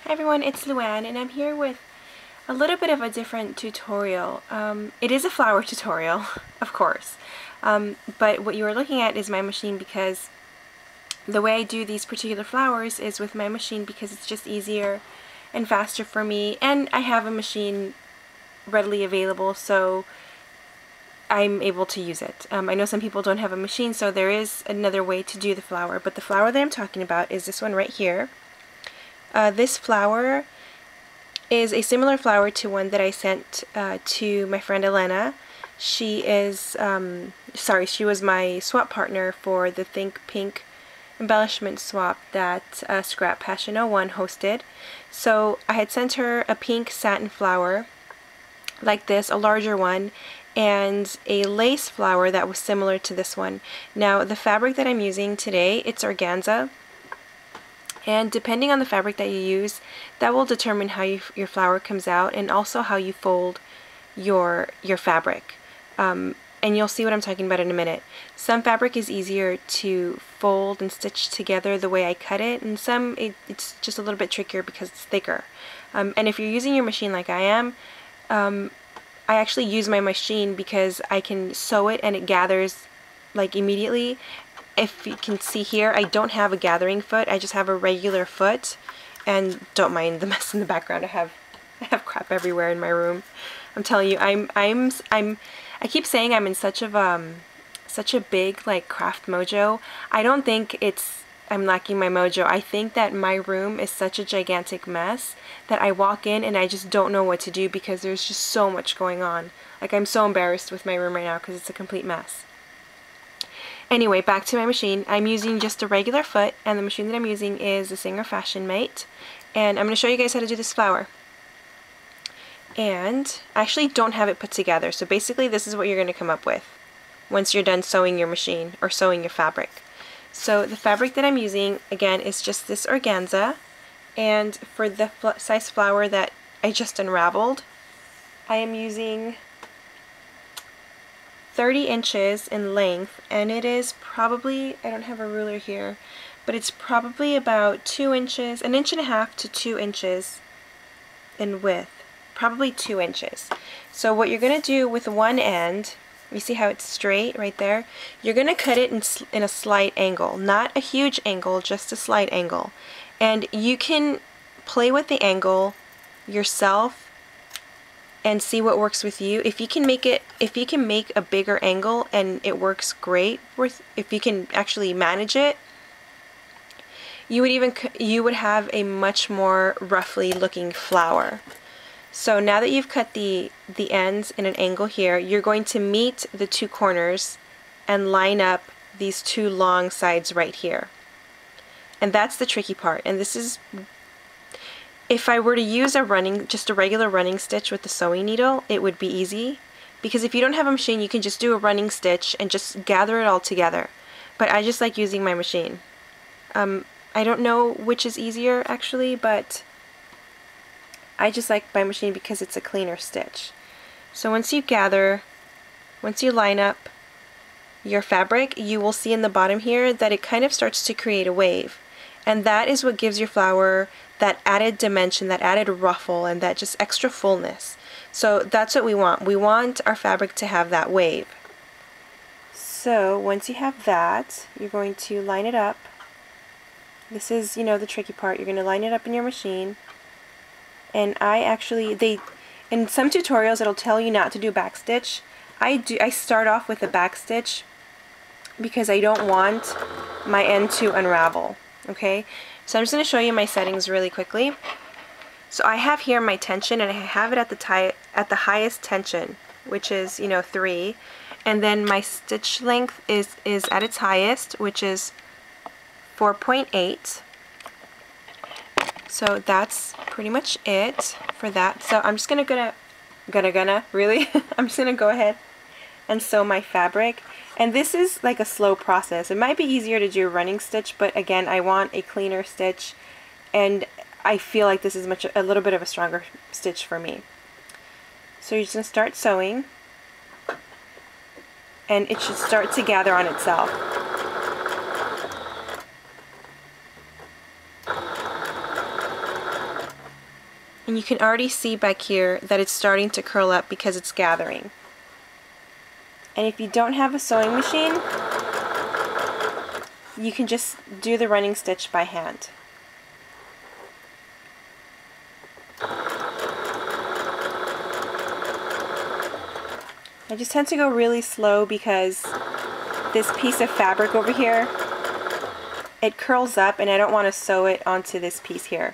Hi everyone, it's Luann and I'm here with a little bit of a different tutorial. It is a flower tutorial, of course, but what you are looking at is my machine because the way I do these particular flowers is with my machine because it's just easier and faster for me, and I have a machine readily available, so I'm able to use it. I know some people don't have a machine, so there is another way to do the flower, but the flower that I'm talking about is this one right here. This flower is a similar flower to one that I sent to my friend Elena. She is, she was my swap partner for the Think Pink embellishment swap that Scrap Passion 01 hosted. So I had sent her a pink satin flower like this, a larger one, and a lace flower that was similar to this one. Now the fabric that I'm using today, it's organza. And depending on the fabric that you use, that will determine how your flower comes out and also how you fold your fabric. And you'll see what I'm talking about in a minute. Some fabric is easier to fold and stitch together the way I cut it, and some it's just a little bit trickier because it's thicker. And if you're using your machine like I am, I actually use my machine because I can sew it and it gathers like immediately. If you can see here, I don't have a gathering foot, I just have a regular foot, and don't mind the mess in the background. I have crap everywhere in my room. I'm telling you, I keep saying I'm in such a big like craft mojo. I don't think I'm lacking my mojo. I think that my room is such a gigantic mess that I walk in and I just don't know what to do because there's just so much going on. Like, I'm so embarrassed with my room right now because it's a complete mess. Anyway, back to my machine. I'm using just a regular foot, and the machine that I'm using is the Singer Fashion Mate. And I'm going to show you guys how to do this flower. And I actually don't have it put together, so basically this is what you're going to come up with once you're done sewing your machine or sewing your fabric. So the fabric that I'm using, again, is just this organza. And for the size flower that I just unraveled, I am using 30 inches in length, and it is probably, I don't have a ruler here, but it's probably about 2 inches, an inch and a half to 2 inches in width, probably 2 inches. So what you're going to do with one end, you see how it's straight right there? You're going to cut it in a slight angle, not a huge angle, just a slight angle. And you can play with the angle yourself and see what works with you. If you can make a bigger angle and it works great, if you can actually manage it, you would have a much more roughly looking flower. So now that you've cut the ends in an angle here, you're going to meet the two corners and line up these two long sides right here. And that's the tricky part. And this is, if I were to use just a regular running stitch with the sewing needle, it would be easy. Because if you don't have a machine, you can just do a running stitch and just gather it all together. But I just like using my machine. I don't know which is easier actually, but I just like my machine because it's a cleaner stitch. So once you line up your fabric, you will see in the bottom here that it kind of starts to create a wave. And that is what gives your flower that added dimension, that added ruffle, and that just extra fullness. So that's what we want. We want our fabric to have that wave. So once you have that, you're going to line it up. This is, the tricky part. You're going to line it up in your machine. And in some tutorials it'll tell you not to do back stitch. I start off with a back stitch because I don't want my end to unravel. Okay, so I'm just going to show you my settings really quickly. So I have here my tension, and I have it at the highest tension, which is 3, and then my stitch length is at its highest, which is 4.8. So that's pretty much it for that. So I'm just really I'm just gonna go ahead and sew my fabric. And this is like a slow process. It might be easier to do a running stitch, but again, I want a cleaner stitch, and I feel like this is a little bit of a stronger stitch for me. So you're just going to start sewing, and it should start to gather on itself. And you can already see back here that it's starting to curl up because it's gathering. And if you don't have a sewing machine, you can just do the running stitch by hand. I just tend to go really slow because this piece of fabric over here, it curls up and I don't want to sew it onto this piece here.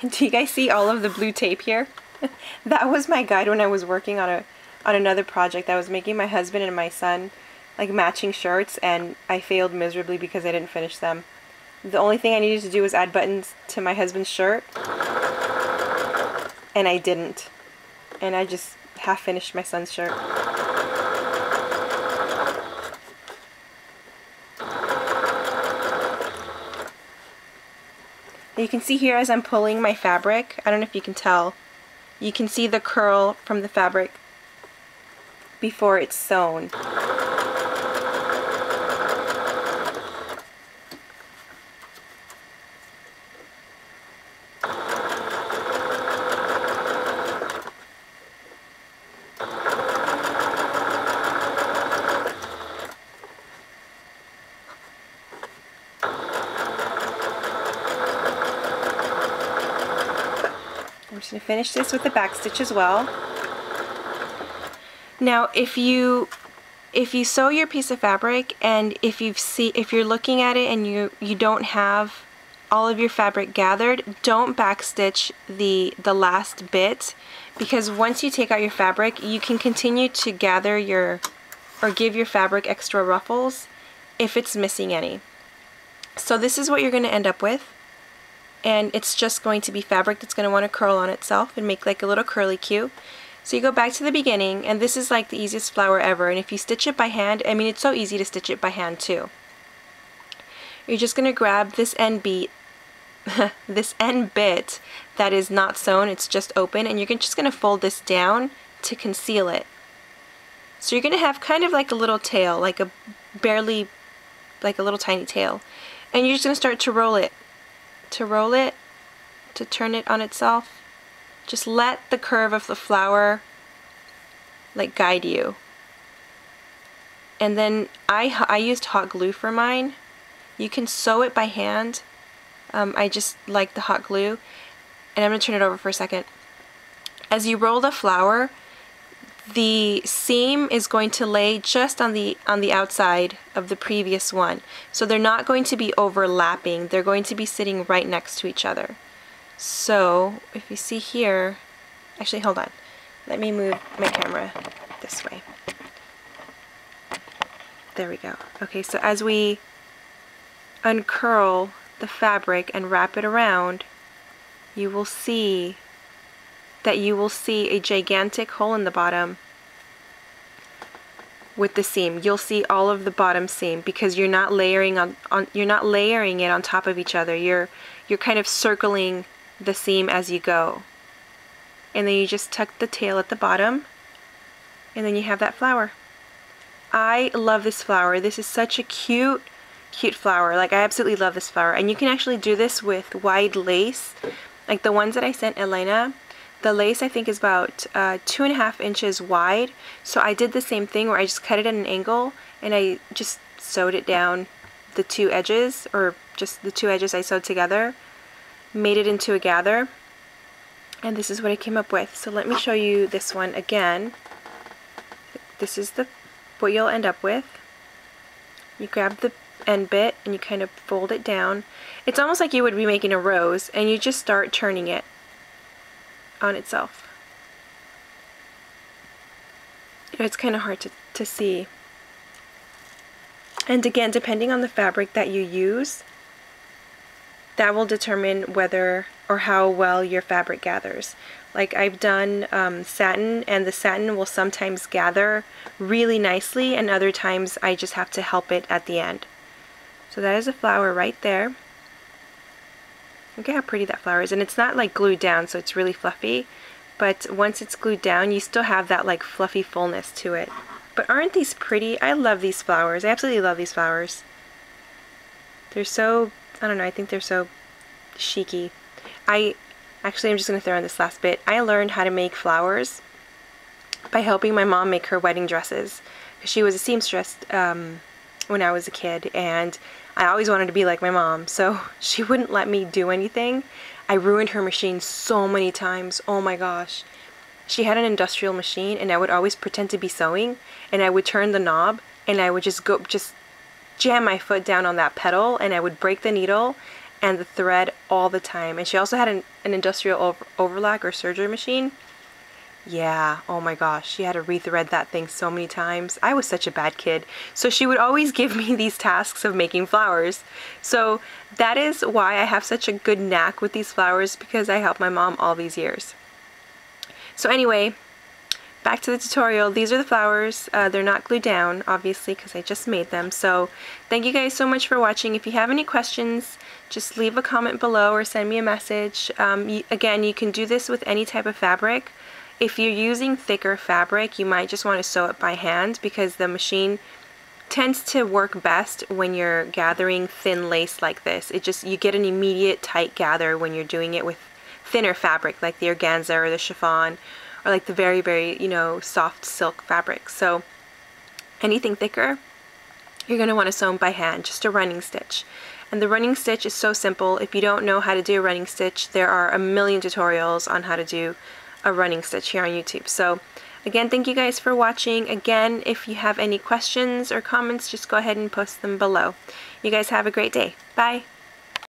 Do you guys see all of the blue tape here? That was my guide when I was working on another project. I was making my husband and my son like matching shirts, and I failed miserably because I didn't finish them. The only thing I needed to do was add buttons to my husband's shirt, and I didn't. And I just half finished my son's shirt. You can see here as I'm pulling my fabric, I don't know if you can tell, you can see the curl from the fabric before it's sewn. I'm just going to finish this with the back stitch as well. Now if you sew your piece of fabric and if you're looking at it and you don't have all of your fabric gathered, don't backstitch the last bit, because once you take out your fabric you can continue to gather or give your fabric extra ruffles if it's missing any. So this is what you're going to end up with. And it's just going to be fabric that's going to want to curl on itself and make like a little curly cue. So you go back to the beginning, and this is like the easiest flower ever, and if you stitch it by hand, I mean it's so easy to stitch it by hand too. You're just going to grab this end bit that is not sewn, it's just open, and you're just going to fold this down to conceal it. So you're going to have kind of like a little tail, like a little tiny tail, and you're just going to start to roll it. To turn it on itself. Just let the curve of the flower like guide you. And then I used hot glue for mine. You can sew it by hand. I just like the hot glue. And I'm going to turn it over for a second. As you roll the flower, the seam is going to lay just on the outside of the previous one. So they're not going to be overlapping. They're going to be sitting right next to each other. So if you see here, actually hold on. Let me move my camera this way. There we go. Okay, so as we uncurl the fabric and wrap it around, you will see a gigantic hole in the bottom with the seam. You'll see all of the bottom seam because you're not layering it on top of each other. You're kind of circling the seam as you go. And then you just tuck the tail at the bottom, and then you have that flower. I love this flower. This is such a cute flower. Like, I absolutely love this flower. And you can actually do this with wide lace, like the ones that I sent Elena. The lace I think is about 2.5 inches wide, so I did the same thing where I just cut it at an angle and I just sewed it down the two edges, or just the two edges I sewed together, made it into a gather, and this is what I came up with. So let me show you this one again. This is what you'll end up with. You grab the end bit and you kind of fold it down. It's almost like you would be making a rose, and you just start turning it on itself. It's kind of hard to see. And again, depending on the fabric that you use, that will determine whether or how well your fabric gathers. Like, I've done satin, and the satin will sometimes gather really nicely, and other times I just have to help it at the end. So that is a flower right there. Look at how pretty that flower is, and it's not like glued down, so it's really fluffy, but once it's glued down you still have that like fluffy fullness to it. But aren't these pretty? I love these flowers. I absolutely love these flowers. They're so, I don't know, I think they're so chic-y. Actually, I'm just going to throw in this last bit. I learned how to make flowers by helping my mom make her wedding dresses. She was a seamstress when I was a kid, and I always wanted to be like my mom, so she wouldn't let me do anything. I ruined her machine so many times. Oh my gosh. She had an industrial machine, and I would always pretend to be sewing, and I would turn the knob, and I would just jam my foot down on that pedal, and I would break the needle and the thread all the time. And she also had an industrial overlock or serger machine. Yeah, oh my gosh, she had to rethread that thing so many times. I was such a bad kid. So she would always give me these tasks of making flowers. So that is why I have such a good knack with these flowers, because I helped my mom all these years. So anyway, back to the tutorial. These are the flowers. They're not glued down, obviously, because I just made them. So thank you guys so much for watching. If you have any questions, just leave a comment below or send me a message. Again, you can do this with any type of fabric. If you're using thicker fabric, you might just want to sew it by hand, because the machine tends to work best when you're gathering thin lace like this. You get an immediate tight gather when you're doing it with thinner fabric like the organza or the chiffon, or like the very, very, soft silk fabric. So anything thicker, you're going to want to sew them by hand, just a running stitch. And the running stitch is so simple. If you don't know how to do a running stitch, there are a million tutorials on how to do a running stitch here on YouTube. So again, thank you guys for watching. Again, if you have any questions or comments, just go ahead and post them below. You guys have a great day. Bye!